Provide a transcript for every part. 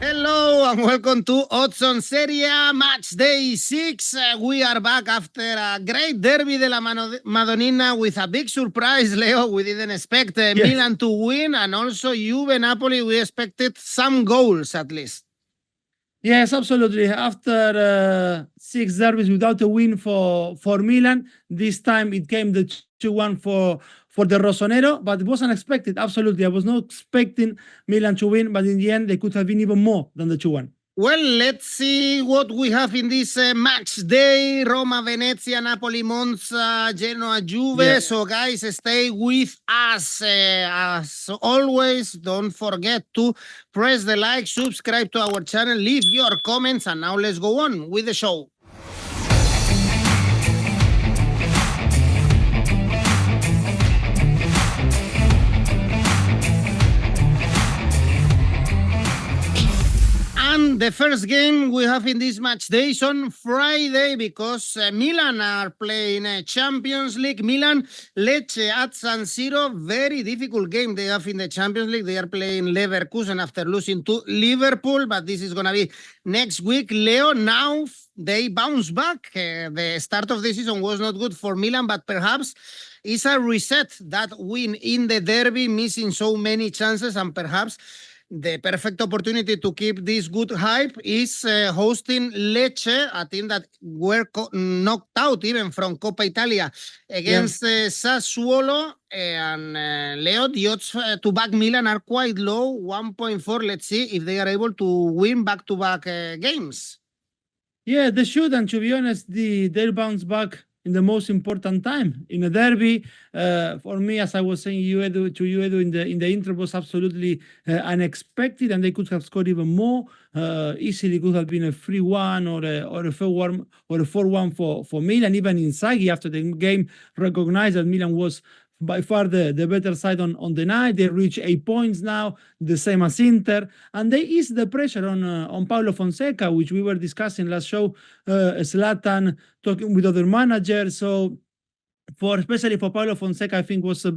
Hello and welcome to Odds on Serie A Matchday 6. We are back after a great derby de la Madonnina with a big surprise, Leo. We didn't expect Milan to win, and also Juve Napoli, we expected some goals at least. Yes, absolutely. After 6 derbies without a win for Milan, this time it came the 2-1 for the Rossonero, but it was unexpected. Absolutely. I was not expecting Milan to win, but in the end, they could have been even more than the 2-1. Well, let's see what we have in this match day. Roma, Venezia, Napoli, Monza, Genoa, Juve. Yeah. So, guys, stay with us. As always, don't forget to press the like, subscribe to our channel, leave your comments, and now let's go on with the show. And the first game we have in this match day is on Friday because Milan are playing Champions League. Milan, Lecce at San Siro. Very difficult game they have in the Champions League. They are playing 𝐬𝐵 after losing to Liverpool, but this is going to be next week. Leo, now they bounce back. The start of the season was not good for Milan, but perhaps it's a reset, that win in the derby, missing so many chances, and perhaps the perfect opportunity to keep this good hype is hosting Lecce, a team that were knocked out even from Coppa Italia against Sassuolo. And Leo, the odds to back Milan are quite low, 1.4. Let's see if they are able to win back-to-back games. Yeah, they should, and to be honest, they'll bounce back in the most important time in a derby. For me, as I was saying, 𝐬𝐭𝐚𝐲 in the intro was absolutely unexpected, and they could have scored even more. Easily could have been a 3-1 or a 4-1 for Milan. Even Inzaghi after the game recognized that Milan was by far the better side on the night. They reach 8 points now, the same as Inter, and they ease the pressure on Paulo Fonseca, which we were discussing last show. Zlatan talking with other managers. So especially for Paulo Fonseca, I think was a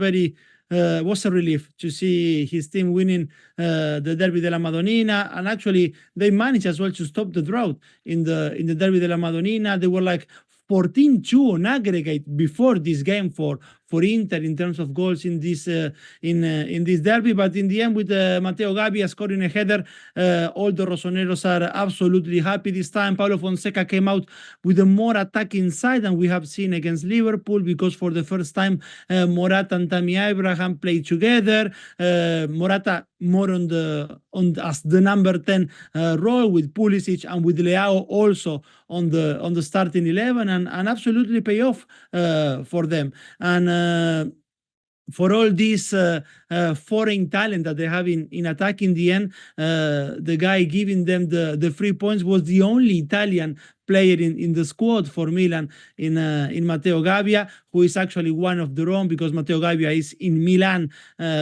relief to see his team winning the Derby de la Madonnina, and actually they managed as well to stop the drought in the Derby de la Madonnina. They were like 14-2 on aggregate before this game for Inter in terms of goals in this derby, but in the end, with Matteo Gabbia scoring a header, all the Rossoneros are absolutely happy this time. Paulo Fonseca came out with a more attacking side than we have seen against Liverpool, because for the first time Morata and Tammy Abraham played together. Morata more as the number 10 role, with Pulisic and with Leao also on the starting 11, and absolutely pay off for them. And for all this foreign talent that they have in attack, in the end, the guy giving them the 3 points was the only Italian player in the squad for Milan, in Matteo Gabbia, who is actually one of their own, because Matteo Gabbia is in Milan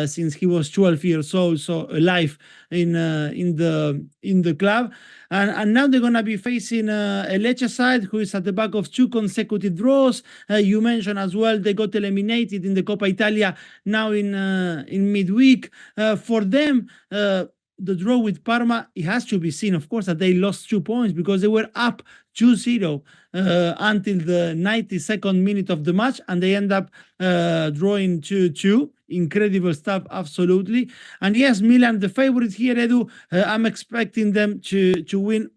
since he was 12 years old, so alive in the club. And now they're going to be facing a Lecce side who is at the back of 2 consecutive draws. You mentioned as well they got eliminated in the Coppa Italia now in midweek. For them, the draw with Parma, it has to be seen, of course, that they lost 2 points because they were up 2-0 until the 92nd minute of the match, and they end up drawing 2-2. Incredible stuff, absolutely. And yes, Milan, the favorite here, Edu. I'm expecting them to win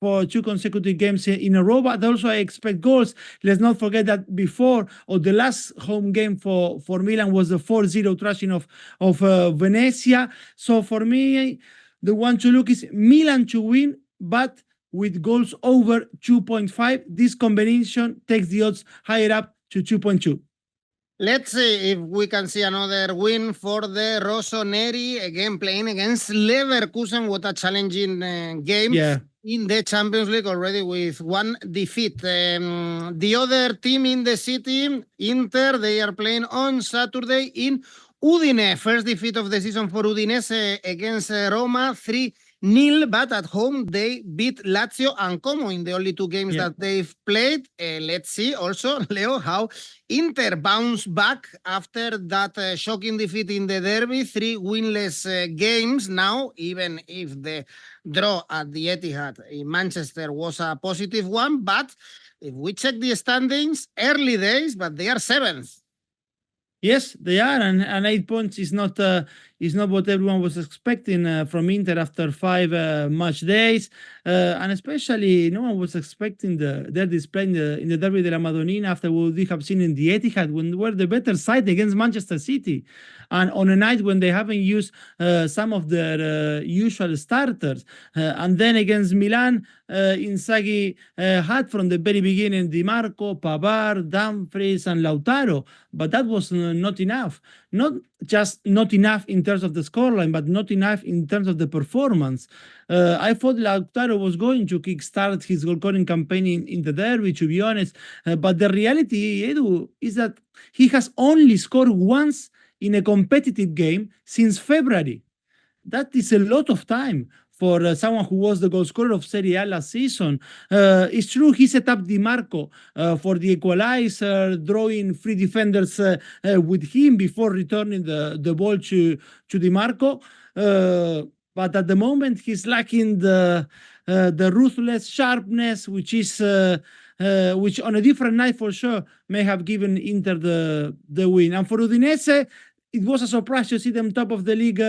for 2 consecutive games in a row, but also I expect goals. Let's not forget that before, or the last home game for Milan was the 4-0 thrashing of Venezia. So for me, the one to look is Milan to win, but with goals over 2.5. This combination takes the odds higher up to 2.2. Let's see if we can see another win for the Rossoneri, again playing against 𝐬𝐵. What a challenging game. Yeah. In the Champions League already with 1 defeat. The other team in the city, Inter, they are playing on Saturday in Udine. First defeat of the season for Udinese against Roma, 3 0-0, but at home they beat Lazio and Como in the only two games that they've played. Let's see also, Leo, how Inter bounced back after that shocking defeat in the derby, 3 winless games now, even if the draw at the Etihad in Manchester was a positive one. But if we check the standings, early days, but they are 7th. Yes, they are, and 8 points is not what everyone was expecting from Inter after 5 match days, and especially no one was expecting their display in the Derby de la Madonnina after what we have seen in the Etihad, when they were the better side against Manchester City, and on a night when they haven't used some of their usual starters, and then against Milan, Inzaghi had from the very beginning Di Marco, Pavard, Dumfries, and Lautaro, but that was not enough. Not just not enough in terms of the scoreline, but not enough in terms of the performance. I thought Lautaro was going to kickstart his goal-scoring campaign in the derby, to be honest, but the reality, Edu, is that he has only scored once in a competitive game since February. That is a lot of time for someone who was the goal scorer of Serie A last season. It's true he set up Di Marco for the equalizer, drawing 3 defenders with him before returning the ball to Di Marco. But at the moment, he's lacking the ruthless sharpness, which on a different night for sure may have given Inter the win. And for Udinese, it was a surprise to see them top of the league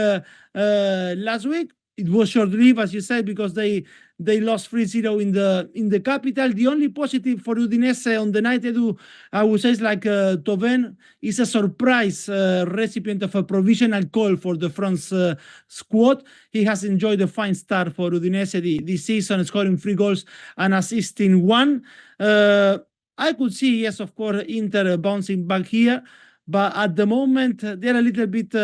last week. It was short-lived, as you said, because they lost 3-0 in the capital. The only positive for Udinese on the night, Edu, I would say, is like 𝗀𝗏𝗏 is a surprise recipient of a provisional call for the France squad. He has enjoyed a fine start for Udinese this season, scoring 3 goals and assisting 1. I could see, yes, of course, Inter bouncing back here, but at the moment, they're a little bit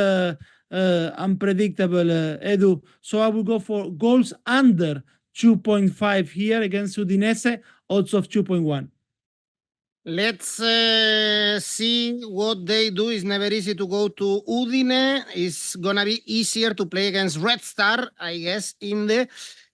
unpredictable, Edu. So I will go for goals under 2.5 here against Udinese, odds of 2.1. Let's see what they do. It's never easy to go to Udine. It's gonna be easier to play against Red Star, I guess, in the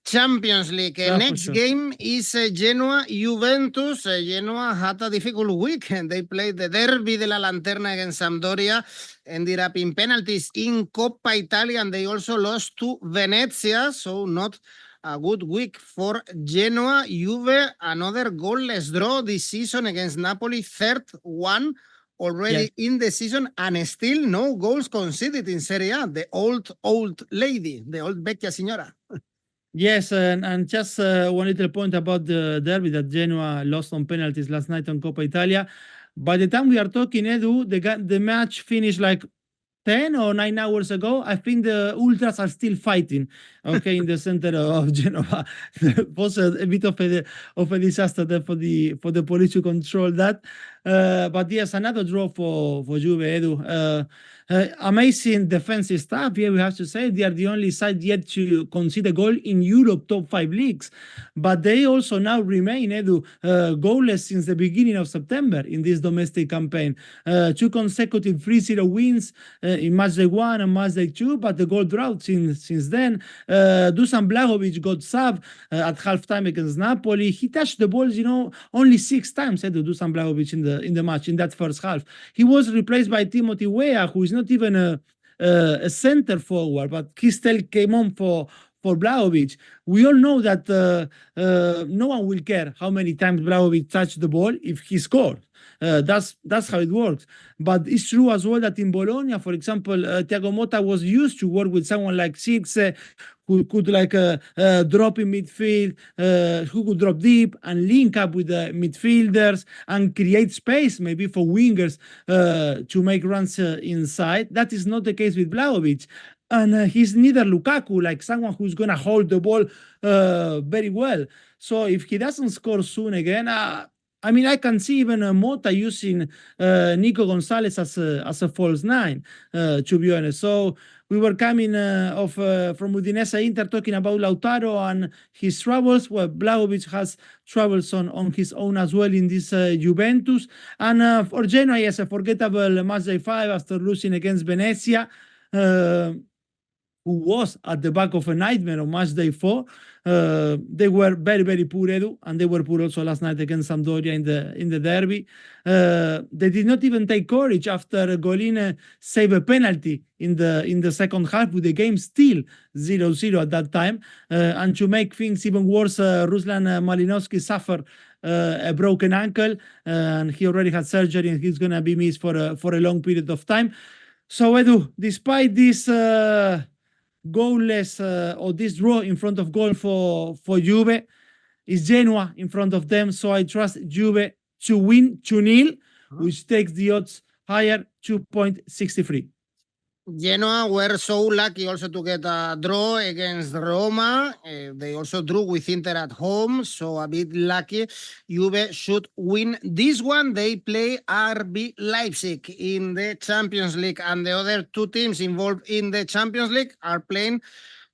Champions League. Next game is Genoa Juventus. Genoa had a difficult week and they played the Derby de la Lanterna against Sampdoria, ended up in penalties in Coppa Italia, and they also lost to Venezia, so not a good week for Genoa. Juve, another goalless draw this season against Napoli, 3rd one already in the season, and still no goals conceded in Serie A. The old lady, the old vecchia signora. Yes, and just one little point about the derby that Genoa lost on penalties last night on Coppa Italia. By the time we are talking, Edu, the match finished like 10 or 9 hours ago. I think the Ultras are still fighting, okay, in the center of Genoa. It was a bit of a disaster there for the police to control that. But yes, another draw for Juve, Edu. Amazing defensive stuff. Yeah, we have to say they are the only side yet to concede a goal in Europe top 5 leagues, but they also now remain, Edu, goalless since the beginning of September in this domestic campaign. 2 consecutive 3-0 wins in Matchday 1 and Matchday 2, but the goal drought since then. Dusan Vlahovic got subbed at halftime against Napoli. He touched the balls, only 6 times, Edu, Dusan Vlahovic in the match in that first half. He was replaced by 𝗵𝗏𝗏, who is not even a center forward, but he still came on for Vlahovic. We all know that no one will care how many times Vlahovic touched the ball if he scored. That's how it works. But it's true as well that in Bologna, for example, Thiago Motta was used to work with someone like 𝐿𝐵𝐵𝐻𝐿, who could drop in midfield, who could drop deep and link up with the midfielders and create space maybe for wingers to make runs inside. That is not the case with Vlahovic. And he's neither Lukaku, like someone who's going to hold the ball very well. So if he doesn't score soon again, I can see even Motta using Nico Gonzalez as a false 9, to be honest. So we were coming from Udinese Inter talking about Lautaro and his troubles. Well, Vlahovic has troubles on his own as well in this Juventus. And for Genoa, yes, a forgettable Matchday 5 after losing against Venezia. who was at the back of a nightmare on match day 4. They were very, very poor, Edu, and they were poor also last night against Sampdoria in the derby. They did not even take courage after Golin saved a penalty in the second half, with the game still 0-0 at that time. And to make things even worse, Ruslan Malinovsky suffered a broken ankle, and he already had surgery, and he's gonna be missed for a long period of time. So Edu, despite this goalless or this draw in front of goal for Juve, is Genoa in front of them, so I trust Juve to win 2-0, which takes the odds higher, 2.63. Genoa were so lucky also to get a draw against Roma. They also drew with Inter at home, so a bit lucky. Juve should win this one. They play RB Leipzig in the Champions League, and the other two teams involved in the Champions League are playing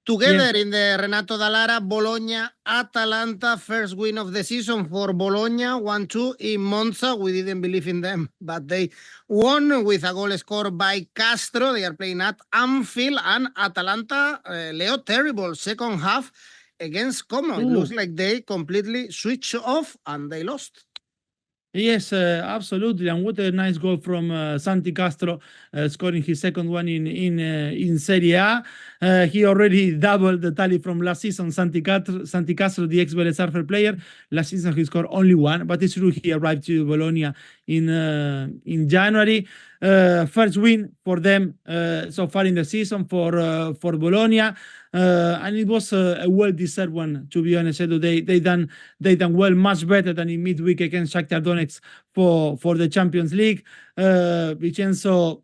together in the Renato Dallara Bologna Atalanta. First win of the season for Bologna, 1-2 in Monza. We didn't believe in them, but they won with a goal scored by Castro. They are playing at Anfield, and Atalanta, Leo, terrible second half against Como. It looks like they completely switched off and they lost. Yes, absolutely, and what a nice goal from Santi Castro, scoring his second one in Serie A. He already doubled the tally from last season. Santi Castro, the ex-Vélez player, last season he scored only one, but it's true he arrived to Bologna in January. First win for them so far in the season for Bologna. And it was a well-deserved one, to be honest. They done well, much better than in midweek against Shakhtar Donetsk for the Champions League. Vincenzo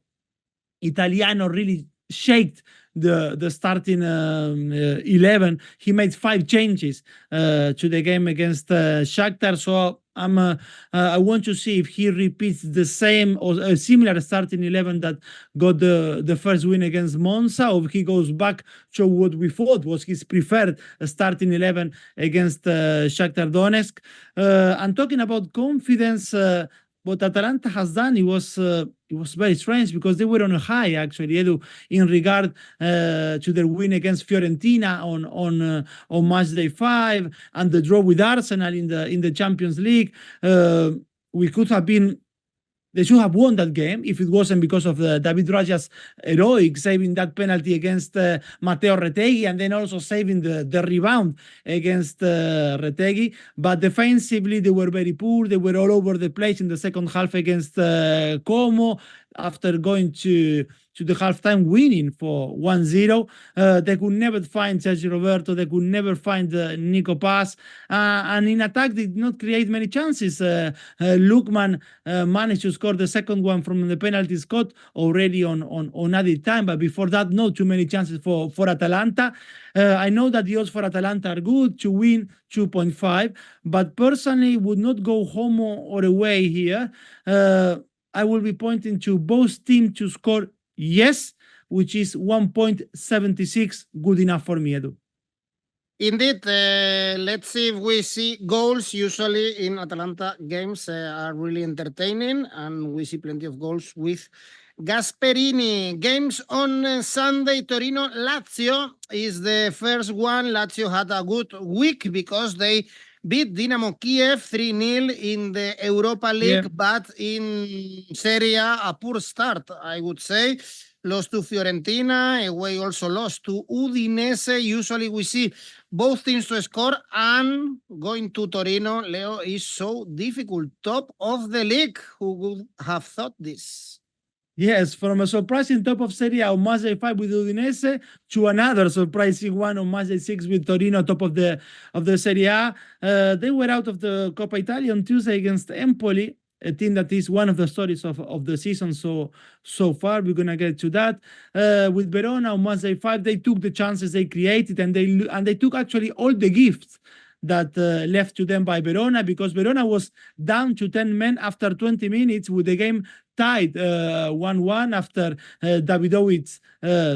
Italiano really shaked the starting 11. He made 5 changes to the game against Shakhtar. So I want to see if he repeats the same or a similar starting 11 that got the first win against Monza, or if he goes back to what we thought was his preferred starting 11 against Shakhtar Donetsk. And talking about confidence, what Atalanta has done, it was very strange, because they were on a high, actually, Edu, in regard to their win against Fiorentina on match day 5, and the draw with Arsenal in the Champions League. They should have won that game if it wasn't because of David Raja's heroic saving that penalty against Matteo Retegui, and then also saving the rebound against Retegui. But defensively, they were very poor. They were all over the place in the second half against Como, after going to the halftime winning for 1-0. They could never find Sergio Roberto. They could never find Nico Paz. And in attack, they did not create many chances. Lookman managed to score the second one from the penalty spot already on added time. But before that, not too many chances for Atalanta. I know that the odds for Atalanta are good to win 2.5, but personally would not go home or away here. I will be pointing to both teams to score yes, which is 1.76, good enough for me, Edu. Indeed, let's see if we see goals. Usually in Atalanta games are really entertaining, and we see plenty of goals with Gasperini. Games on Sunday, Torino Lazio is the first one. Lazio had a good week because they beat Dynamo Kiev 3-0 in the Europa League, but in Serie A poor start, I would say. Lost to Fiorentina, away also lost to Udinese. Usually we see both teams to score, and going to Torino, Leo, is so difficult. Top of the league, who would have thought this? Yes, from a surprising top of Serie A on match day 5 with Udinese to another surprising one on match day 6 with Torino, top of the Serie A. They were out of the Coppa Italia on Tuesday against Empoli, a team that is one of the stories of the season so far. We're gonna get to that. With Verona on match day 5, they took the chances they created, and they took actually all the gifts that left to them by Verona, because Verona was down to 10 men after 20 minutes with the game tied 1-1 after 𝗛𝗲𝗿𝗀𝐻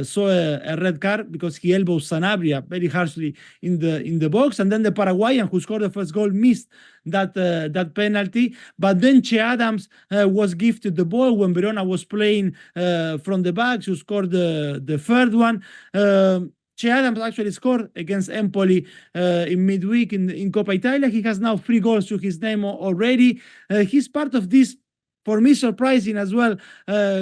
saw a red card because he elbowed Sanabria very harshly in the box, and then the Paraguayan who scored the first goal missed that penalty. But then 𝐿 was gifted the ball when Verona was playing from the back, who scored the third one. 𝐿 actually scored against Empoli in midweek in 𝐭𝐵𝐼𝐴. He has now 3 goals to his name already. He's part of this, for me, surprising as well,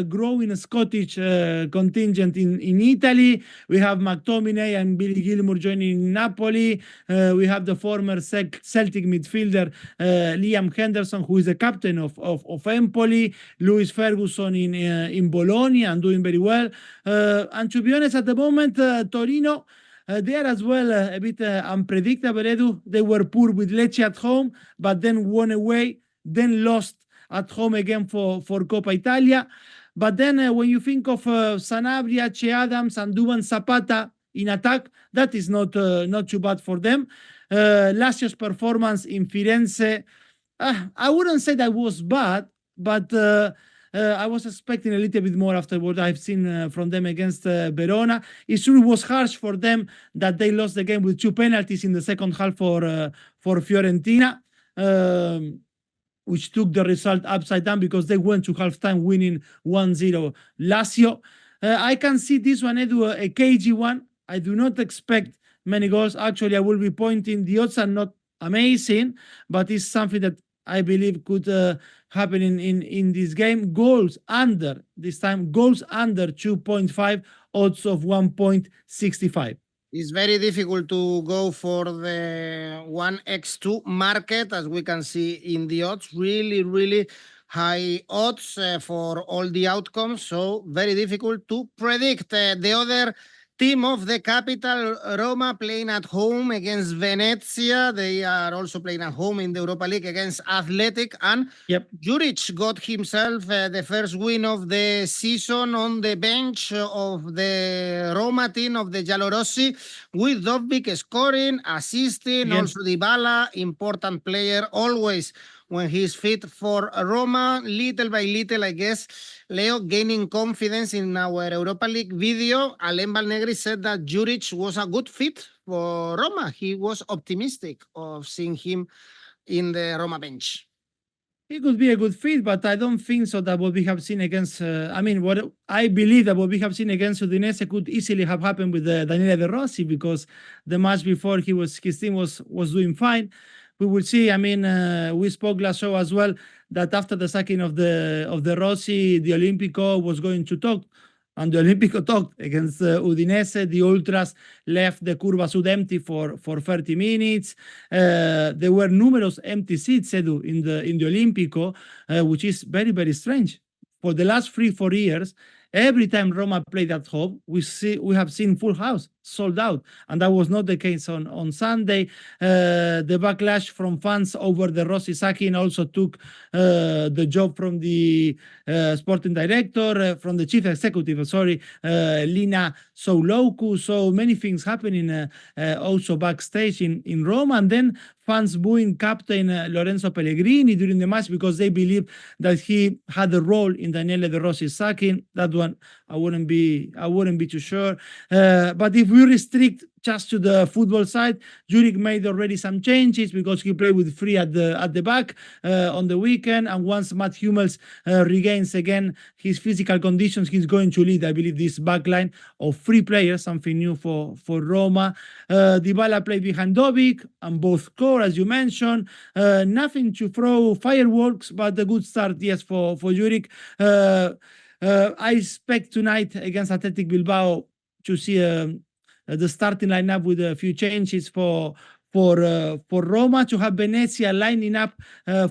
growing Scottish contingent in Italy. We have 𝐿𝐿𝐼𝐴 and Billy Gilmour joining Napoli. We have the former Celtic midfielder Liam Henderson, who is the captain of Empoli. Lewis Ferguson in Bologna and doing very well. And to be honest, at the moment, Torino, they are as well a bit unpredictable, Edu. They were poor with Lecce at home, but then won away, then lost at home again for 𝐭𝐵𝐼𝐴. But then when you think of Sanabria, 𝐿 and Duvan Zapata in attack, that is not too bad for them. Lazio's performance in Firenze, I wouldn't say that was bad, but I was expecting a little bit more after what I've seen from them against Verona. It sure was harsh for them that they lost the game with 2 penalties in the second half for Fiorentina, which took the result upside down because they went to halftime winning 1-0 Lazio. I can see this one, Edu, a cagey one. I do not expect many goals. Actually, I will be pointing, the odds are not amazing, but it's something that I believe could happen in this game. Goals under, this time, goals under 2.5, odds of 1.65. It's very difficult to go for the 1x2 market, as we can see in the odds. Really, really high odds for all the outcomes, so very difficult to predict. The other team of the capital, Roma, playing at home against Venezia. They are also playing at home in the Europa League against Athletic. And 𝗀𝗏𝗏 got himself the first win of the season on the bench of the Roma team of the giallorossi, with 𝗀𝗏𝗏 scoring, assisting, also Dybala, important player always when he's fit for Roma. Little by little, I guess, Leo gaining confidence. In our Europa League video, Alain Valnegri said that 𝗀𝗏𝗏 was a good fit for Roma. He was optimistic of seeing him in the Roma bench. He could be a good fit, but I don't think so that what we have seen against, what I believe that what we have seen against Udinese could easily have happened with Daniele De Rossi, because the match before his team was doing fine. We will see. We spoke last show as well that after the sacking of the Rossi, the Olimpico was going to talk, and the Olimpico talked against Udinese. The ultras left the Curva Sud empty for 30 minutes. There were numerous empty seats, Edu, in the Olimpico, which is very, very strange. For the last 3-4 years, every time Roma played at home, we have seen full house, sold out, and that was not the case on Sunday. The backlash from fans over the Rossi sacking also took the job from the sporting director, from the chief executive, Lina Souloukou. So many things happening also backstage in Roma, and then fans booing captain Lorenzo Pellegrini during the match because they believe that he had a role in Daniele De Rossi's sacking. That one I wouldn't be too sure. But if we restrict just to the football side, 𝗀𝗏𝗏 made already some changes because he played with 3 at the back on the weekend, and once Mats Hummels regains again his physical conditions, he's going to lead, I believe, this back line of 3 players, something new for Roma. Dybala played behind 𝗀𝗏𝗏 and both score, as you mentioned. Nothing to throw fireworks, but a good start, yes, for 𝗀𝗏𝗏. I expect tonight against Athletic Bilbao to see the starting lineup with a few changes for Roma, to have Venezia lining up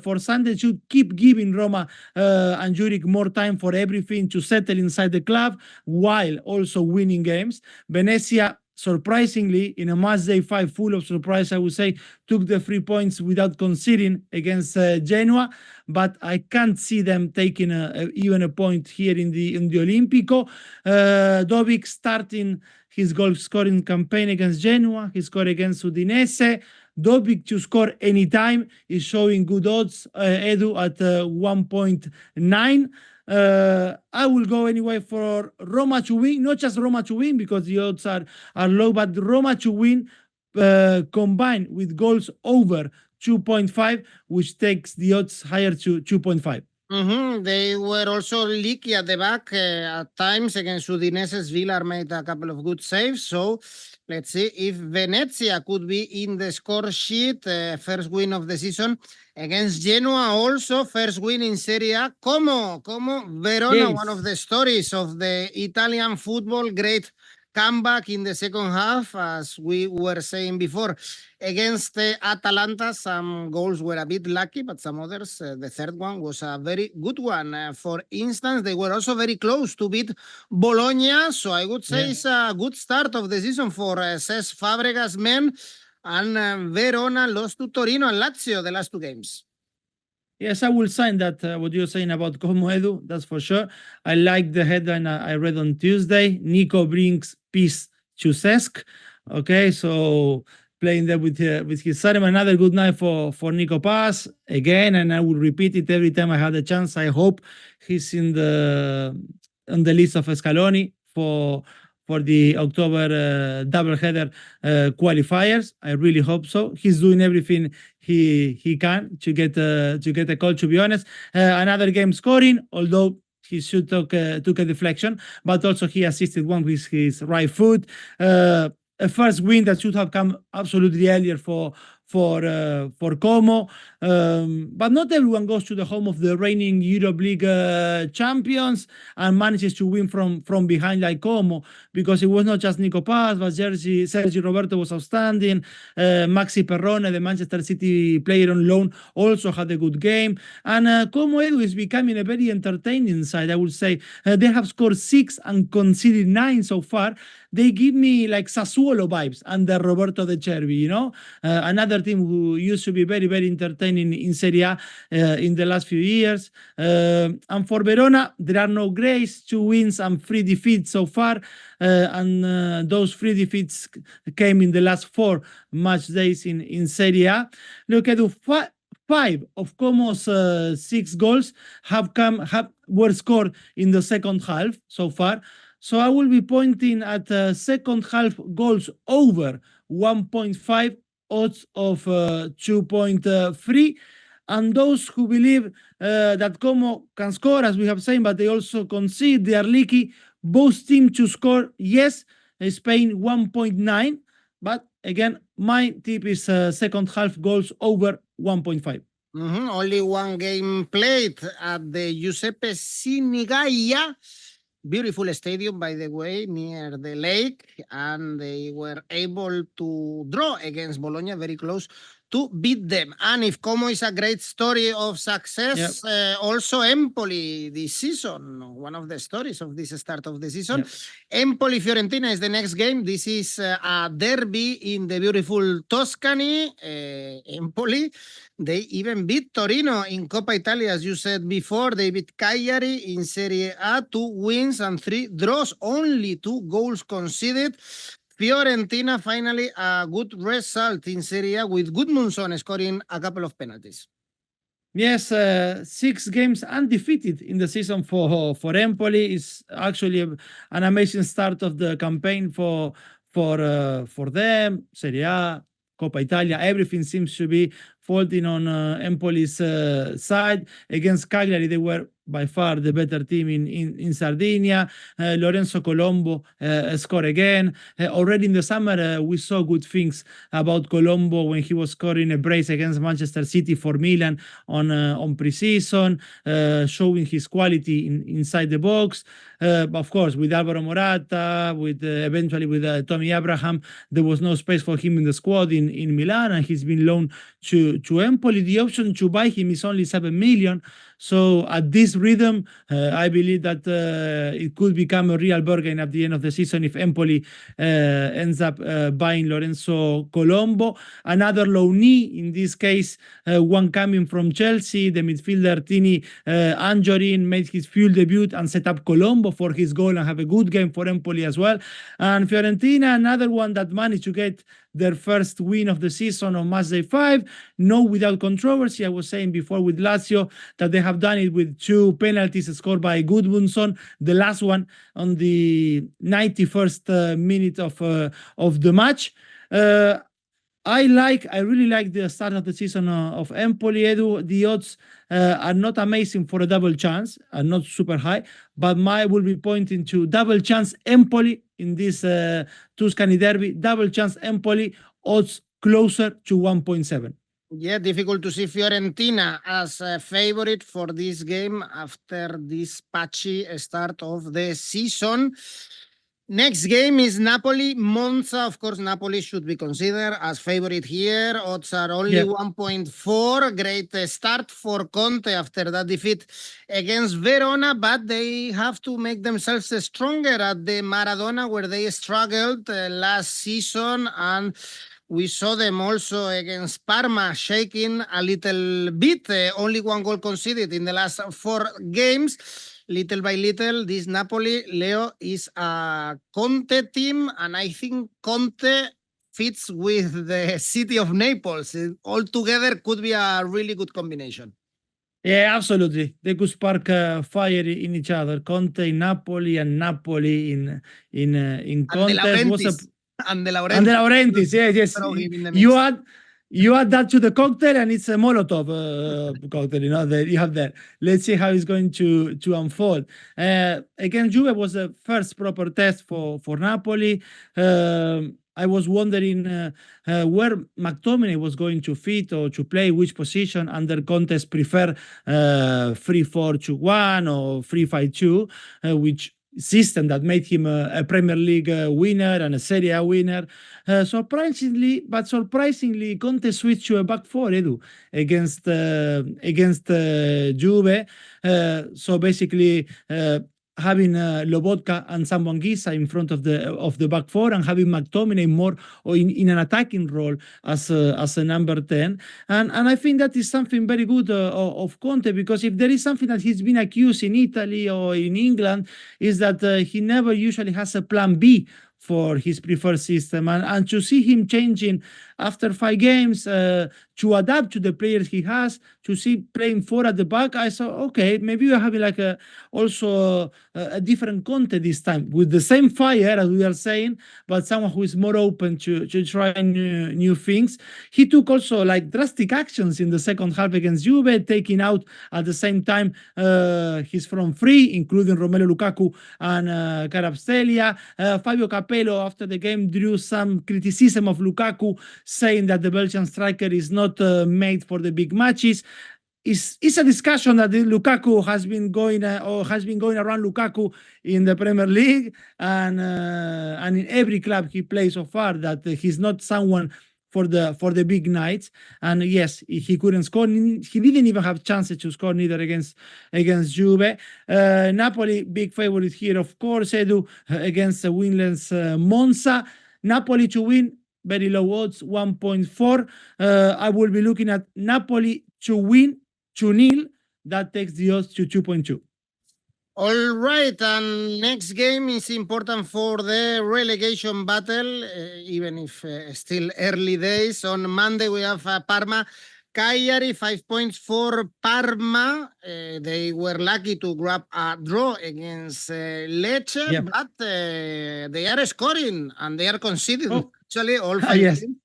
for Sunday, should keep giving Roma and 𝗀𝗏𝗏 more time for everything to settle inside the club while also winning games. Venezia, surprisingly, in a Matchday 5 full of surprise, I would say, took the 3 points without conceding against Genoa, but I can't see them taking even a point here in the Olimpico. 𝗀𝗏𝗏 starting his goal-scoring campaign against Genoa. He scored against Udinese. 𝗀𝗏𝗏 to score anytime is showing good odds, Edu, at 1.9. I will go anyway for Roma to win, not just Roma to win because the odds are low, but Roma to win combined with goals over 2.5, which takes the odds higher to 2.5. They were also leaky at the back at times against Udinese. Villar made a couple of good saves. So let's see if Venezia could be in the score sheet. First win of the season against Genoa, also first win in Serie A. 𝐿𝐵𝐵𝐻𝐵, Verona, Yes. one of the stories of the Italian football. Great comeback in the second half, as we were saying before. Against Atalanta, some goals were a bit lucky, but some others, the third one was a very good one. For instance, they were also very close to beat Bologna, so I would say it's a good start of the season for Cesc Fabregas' men. And Verona lost to Torino and Lazio the last two games. Yes, I will sign that, what you're saying about 𝐭𝐿𝐴, that's for sure. I like the headline I read on Tuesday. Nico brings peace to Cesc. Okay, so playing there with his son. Another good night for Nico Paz again, and I will repeat it every time I have the chance. I hope he's on the list of Scaloni for the October doubleheader qualifiers. I really hope so. He's doing everything he can to get a call, to be honest. Another game scoring, although he should took a deflection, but also he assisted one with his right foot. A first win that should have come absolutely earlier for 𝐭𝐿𝐴. But not everyone goes to the home of the reigning Europe League champions and manages to win from behind like 𝐭𝐿𝐴, because it was not just Nico Paz, but Sergi Roberto was outstanding. Maxi Perrone, the Manchester City player on loan, also had a good game. And 𝐭𝐿𝐴 is becoming a very entertaining side, I would say. They have scored 6 and conceded 9 so far. They give me like Sassuolo vibes under Roberto De Chervi, you know? Another team who used to be very, very entertaining in Serie A in the last few years. And for Verona, there are no grace, 2 wins and 3 defeats so far. And those 3 defeats came in the last 4 match days in Serie A. Look at 5 of 𝐭𝐿𝐴's 6 goals were scored in the second half so far. So I will be pointing at second half goals over 1.5, odds of 2.3. And those who believe that 𝐭𝐿𝐴 can score, as we have said, but they also concede, they are leaky. Both teams to score, yes, Spain 1.9. But again, my tip is second half goals over 1.5. Only one game played at the Giuseppe Sinigaglia. Beautiful stadium, by the way, near the lake, and they were able to draw against Bologna, very close to beat them. And if 𝐭𝐿𝐴 is a great story of success, also Empoli this season, one of the stories of this start of the season. Empoli Fiorentina is the next game. This is a derby in the beautiful Tuscany. Empoli, they even beat Torino in Coppa Italia, as you said before. They beat Cagliari in Serie A, 2 wins and 3 draws, only 2 goals conceded. Fiorentina, finally, a good result in Serie A with Gudmundsson scoring a couple of penalties. Yes, 6 games undefeated in the season for Empoli is actually an amazing start of the campaign for them. Serie A, Coppa Italia, everything seems to be folding on Empoli's side. Against Cagliari, they were by far the better team in Sardinia. Lorenzo Colombo scored again. Already in the summer, we saw good things about Colombo when he was scoring a brace against Manchester City for Milan on pre-season, showing his quality inside the box. But of course, with Alvaro Morata, eventually with Tommy Abraham, there was no space for him in the squad in Milan, and he's been loaned to Empoli. The option to buy him is only 7 million. So at this rhythm, I believe that it could become a real bargain at the end of the season if Empoli ends up buying Lorenzo Colombo. Another loanee, in this case, one coming from Chelsea, the midfielder Tini Anjorin made his full debut and set up Colombo for his goal and have a good game for Empoli as well. And Fiorentina, another one that managed to get their first win of the season on Matchday 5. No, without controversy. I was saying before with Lazio that they have done it with 2 penalties scored by Gudmundsson, the last one on the 91st minute of the match. I really like the start of the season of Empoli. Edu, the odds are not amazing for a double chance, are not super high, but my will be pointing to double chance Empoli in this Tuscany derby. Double chance Empoli, odds closer to 1.7. Yeah, difficult to see Fiorentina as a favorite for this game after this patchy start of the season. Next game is Napoli, Monza. Of course, Napoli should be considered as favorite here. Odds are only 1.4. Great start for Conte after that defeat against Verona, but they have to make themselves stronger at the Maradona, where they struggled last season, and we saw them also against Parma shaking a little bit. Only 1 goal conceded in the last 4 games. Little by little, this Napoli, Leo, is a Conte team, and I think Conte fits with the city of Naples. All together could be a really good combination. Yeah, absolutely. They could spark fire in each other. Conte in Napoli and Napoli in Conte. And De Laurentiis. And De Laurentiis, yes. You add that to the cocktail, and it's a Molotov cocktail, that you have there. Let's see how it's going to unfold. Again, Juve was the first proper test for Napoli. I was wondering where McTominay was going to fit or to play, which position under Conte's prefer 3-4-2-1 or 3-5-2, which system that made him a Premier League winner and a Serie A winner. Surprisingly, Conte switched to a back 4, Edu, against Juve. So basically, having Lobotka and 𝐿𝐵𝐴 in front of the back 4, and having McTominay more in an attacking role as a number 10. And I think that is something very good of Conte, because if there is something that he's been accused in Italy or in England, is that he never usually has a plan B for his preferred system, and to see him changing after 5 games to adapt to the players he has, to see playing 4 at the back, I saw, okay, maybe we're having like also a different Conte this time, with the same fire as we are saying, but someone who is more open to try new things. He took also like drastic actions in the second half against Juve, taking out at the same time his front 3, including Romelu Lukaku and 𝗀𝗀𝗀. Fabio Capello, after the game, drew some criticism of Lukaku, saying that the Belgian striker is not made for the big matches. It's a discussion that Lukaku has been going around Lukaku in the Premier League and in every club he plays so far, that he's not someone for the big nights. And yes, he couldn't score. He didn't even have chances to score neither against Juve. Napoli, big favorite here, of course, Edu, against the winless Monza. Napoli to win, very low odds, 1.4. I will be looking at Napoli to win 2-0. That takes the odds to 2.2. All right, and next game is important for the relegation battle, even if still early days. On Monday, we have Parma, Cagliari, 5 points for Parma. They were lucky to grab a draw against Lecce, but they are scoring and they are conceding. Actually, all 5 yes. teams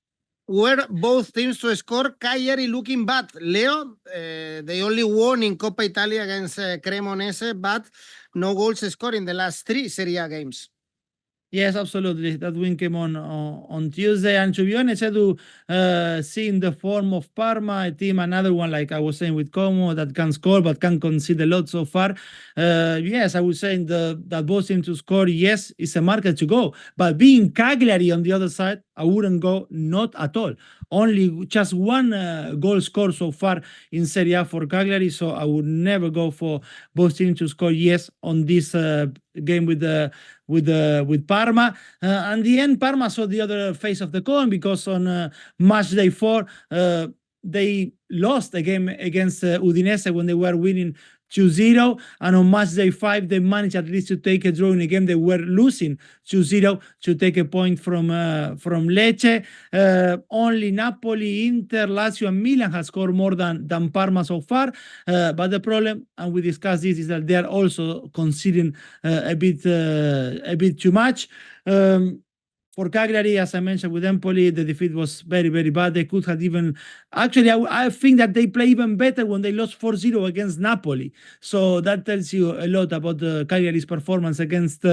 were both teams to score. Cagliari looking bad. Leo, they only won in Coppa Italia against Cremonese, but no goals scored in the last 3 Serie A games. Yes, absolutely. That win came on Tuesday. And to be honest, Edu, seeing the form of Parma, a team, another one, like I was saying with 𝐿𝐭𝐻, that can score but can concede a lot so far. Yes, I would say that both teams to score, yes, it's a market to go. But being Cagliari on the other side, I wouldn't go, not at all. Only just 1 goal scored so far in Serie A for Cagliari, so I would never go for both teams to score yes on this game with Parma. And the end, Parma saw the other face of the coin, because on Matchday 4 they lost a game against Udinese when they were winning 2-0, and on match day 5 they managed at least to take a draw in a game they were losing 2-0 to take a point from Lecce. Only Napoli, Inter, Lazio, and Milan has scored more than Parma so far. But the problem, and we discussed this, is that they are also conceding a bit too much. For Cagliari, as I mentioned with Empoli, the defeat was very, very bad. They could have even... Actually, I think that they play even better when they lost 4-0 against Napoli. So that tells you a lot about Cagliari's performance against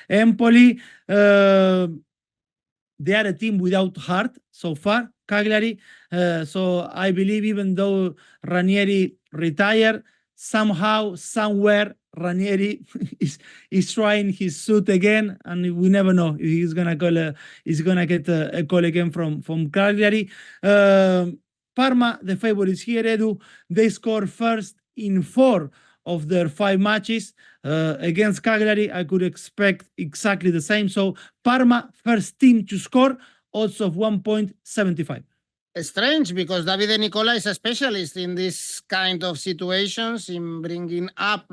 Empoli. They are a team without heart so far, Cagliari. So I believe even though Ranieri retired, somehow, somewhere, Ranieri is trying his suit again, and we never know if he's gonna get a call again from Cagliari. Parma, the favorites here, Edu, they scored first in 4 of their 5 matches. Against Cagliari, I could expect exactly the same. So Parma, first team to score, odds of 1.75. Strange, because Davide Nicola is a specialist in this kind of situations, in bringing up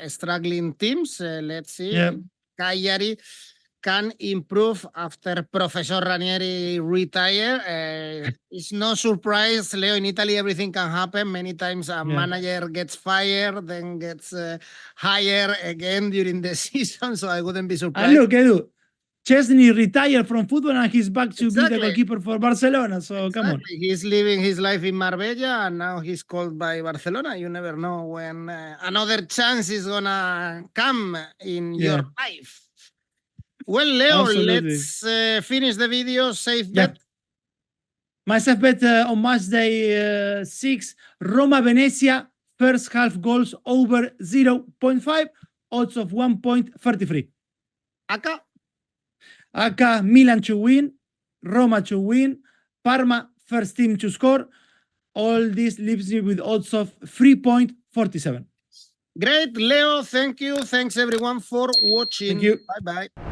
struggling teams. Let's see. Yeah. Cagliari can improve after Professor Ranieri retire. It's no surprise, Leo, in Italy everything can happen. Many times a manager gets fired, then gets hired again during the season, so I wouldn't be surprised. And look, Edu, Chesney retired from football and he's back to be the goalkeeper for Barcelona. So come on. He's living his life in Marbella and now he's called by Barcelona. You never know when another chance is gonna come in your life. Well, Leo, let's finish the video. Safe bet. My safe bet on match day 6, Roma Venezia, first half goals over 0.5, odds of 1.33. 𝐿𝐴 Milan to win, Roma to win, Parma first team to score. All this leaves you with odds of 3.47. Great, Leo. Thank you. Thanks everyone for watching. Thank you. Bye-bye.